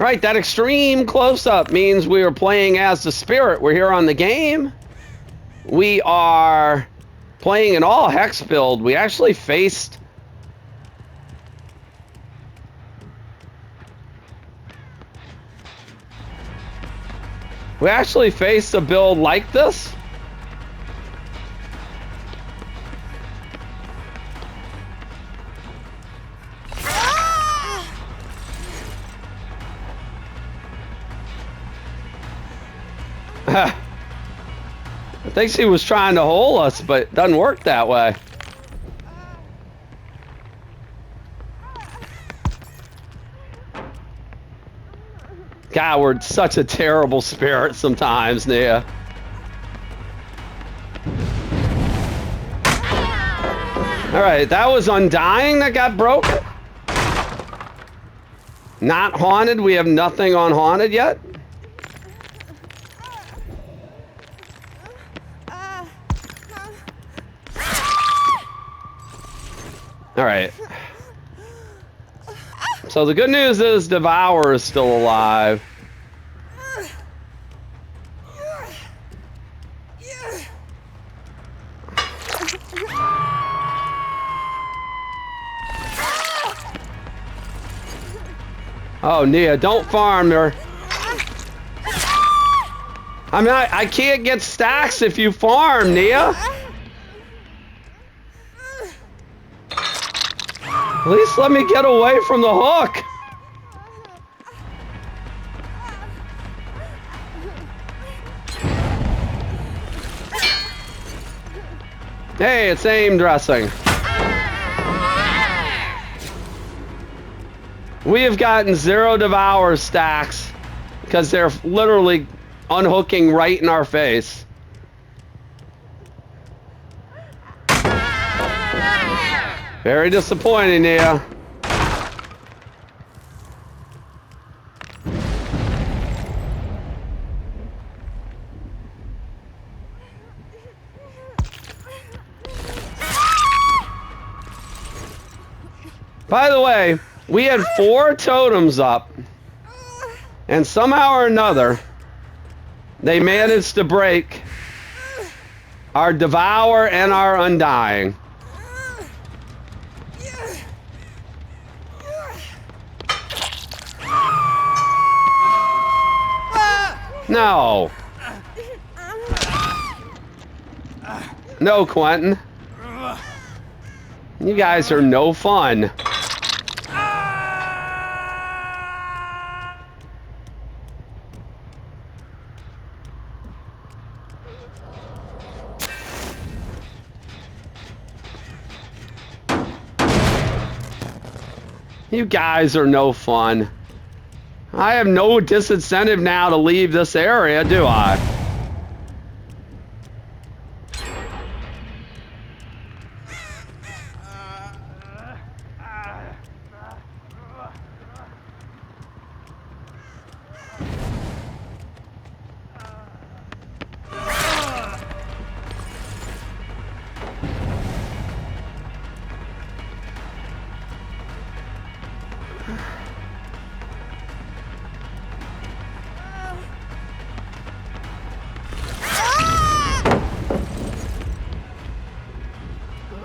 Right, that extreme close-up means we are playing as the spirit. We're here on the game. We are playing an all-Hex build. We actually faced... a build like this. I think she was trying to hold us, but it doesn't work that way. God, we're such a terrible spirit sometimes, Nia. Alright, that was Undying that got broken. Not Haunted. We have nothing on Haunted yet. Alright. So the good news is Devour is still alive. Oh, Nia, don't farm her. I mean, I can't get stacks if you farm, Nia. At least let me get away from the hook. Hey, it's aim dressing. We have gotten 0 Devour stacks because they're literally unhooking right in our face. Very disappointing, Nia. By the way, we had 4 totems up, and somehow or another, they managed to break our Devour and our Undying. No. No, Quentin. You guys are no fun. You guys are no fun. I have no disincentive now to leave this area, do I?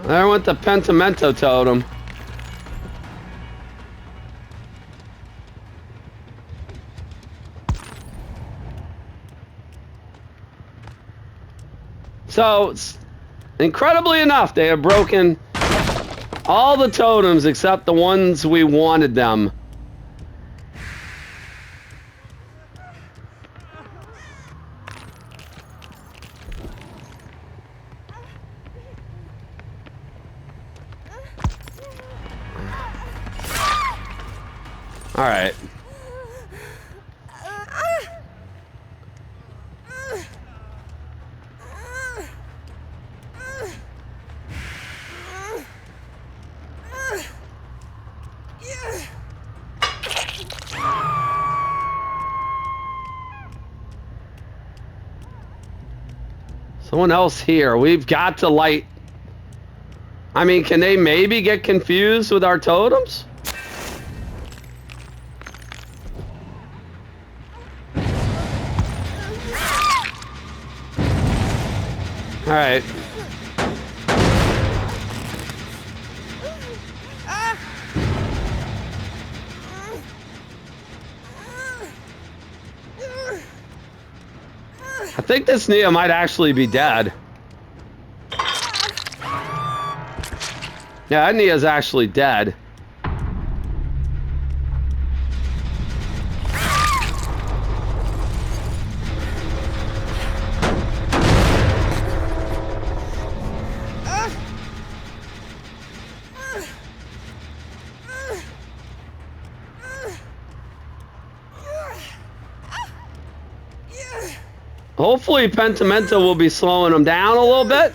There went the Pentimento totem. So, incredibly enough, they have broken all the totems except the ones we wanted them. All right. Someone else here. We've got to light. I mean, can they maybe get confused with our totems? All right. I think this Nia might actually be dead. Yeah, that Nia's actually dead. Hopefully Pentimento will be slowing them down a little bit.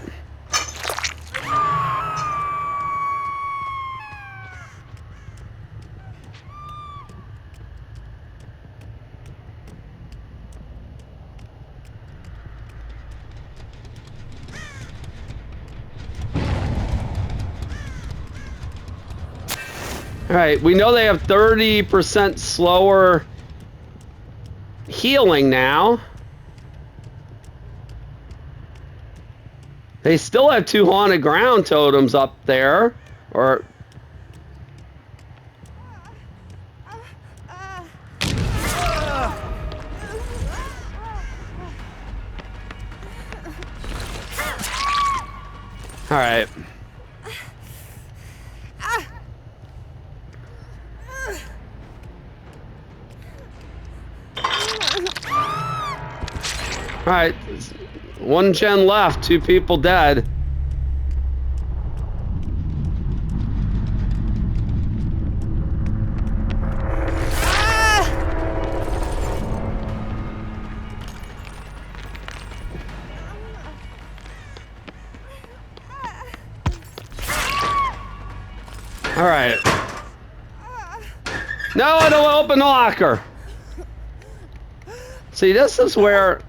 All right, we know they have 30% slower healing now. They still have 2 haunted ground totems up there, or... All right. All right, 1 gen left, 2 people dead. All right. No, I don't open the locker. See, this is where...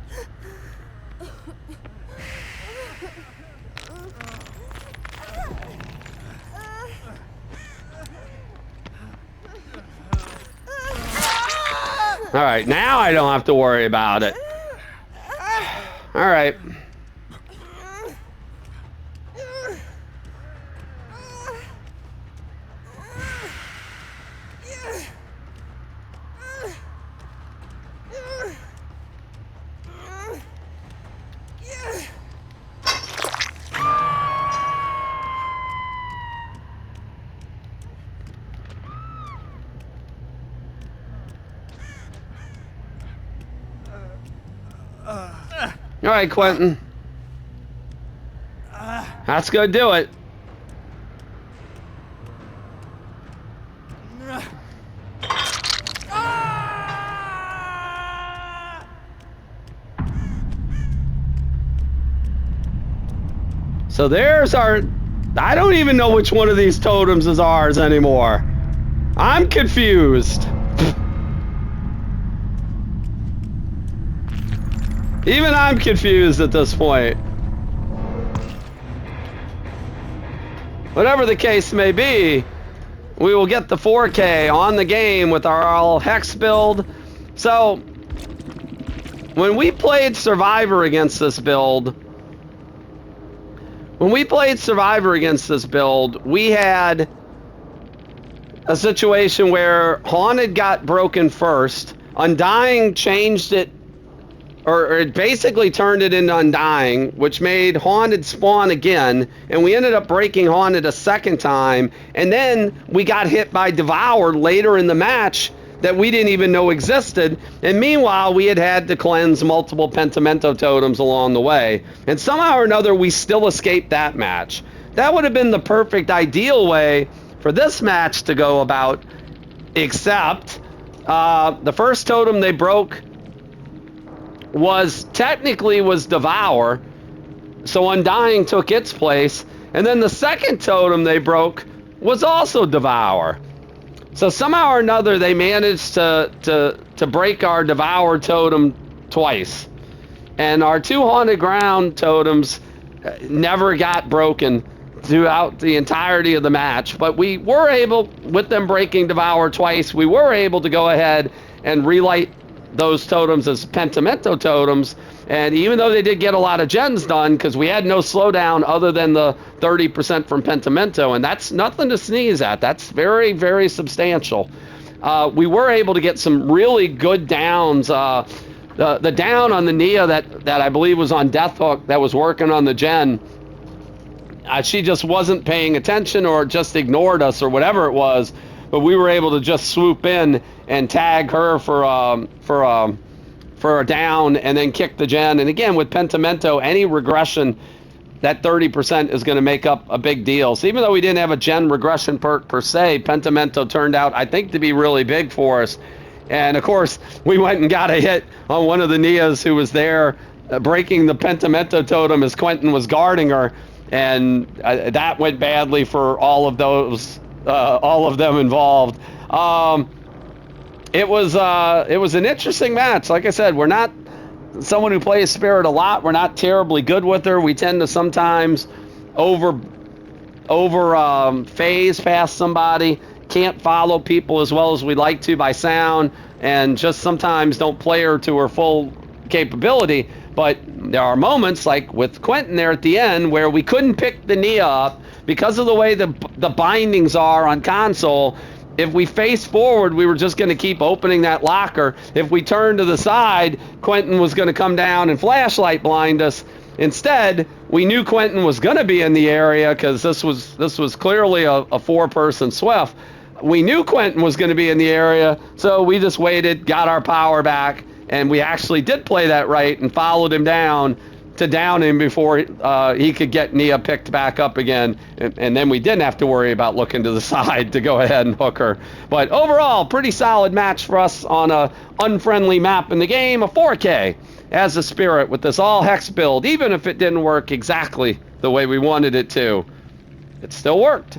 All right, now I don't have to worry about it. All right. All right, Quentin. That's gonna do it. So there's our... I don't even know which one of these totems is ours anymore. I'm confused. Even I'm confused at this point. Whatever the case may be, we will get the 4K on the game with our all-Hex build. So, when we played Survivor against this build, we had a situation where Haunted got broken first, Undying changed it, or it basically turned it into Undying, which made Haunted spawn again, and we ended up breaking Haunted a second time, and then we got hit by Devour later in the match that we didn't even know existed, and meanwhile we had to cleanse multiple Pentimento totems along the way, and somehow or another we still escaped that match. That would have been the perfect ideal way for this match to go about, except the first totem they broke was Devour, so Undying took its place, and then the second totem they broke was also Devour. So somehow or another they managed to break our Devour totem twice, and our 2 haunted ground totems never got broken throughout the entirety of the match, but we were able, with them breaking Devour twice, we were able to go ahead and relight those totems as Pentimento totems, And even though they did get a lot of gens done, because we had no slowdown other than the 30% from Pentimento, and that's nothing to sneeze at. That's very, very substantial. We were able to get some really good downs. The down on the Nia that I believe was on Death Hook that was working on the gen, she just wasn't paying attention or just ignored us or whatever it was, but we were able to just swoop in and tag her for a down and then kick the gen. And again, with Pentimento, any regression, that 30% is going to make up a big deal. So even though we didn't have a gen regression perk per se, Pentimento turned out, I think, to be really big for us. And of course, we went and got a hit on one of the Nias who was there, breaking the Pentimento totem as Quentin was guarding her. And that went badly for all of them involved. It was an interesting match. Like I said, we're not someone who plays Spirit a lot. We're not terribly good with her. We tend to sometimes over phase past somebody. Can't follow people as well as we'd like to by sound, and just sometimes don't play her to her full capability. But there are moments, like with Quentin there at the end, where we couldn't pick the Nia up because of the way the bindings are on console. If we face forward, we were just going to keep opening that locker. If we turned to the side, Quentin was going to come down and flashlight blind us. Instead, we knew Quentin was going to be in the area because this was clearly a four-person swift. We knew Quentin was going to be in the area, so we just waited, got our power back, and we actually did play that right and followed him down to down him before he could get Nia picked back up again. And then we didn't have to worry about looking to the side to go ahead and hook her. But overall, pretty solid match for us on a unfriendly map in the game, a 4K as a Spirit with this all-Hex build. Even if it didn't work exactly the way we wanted it to, it still worked.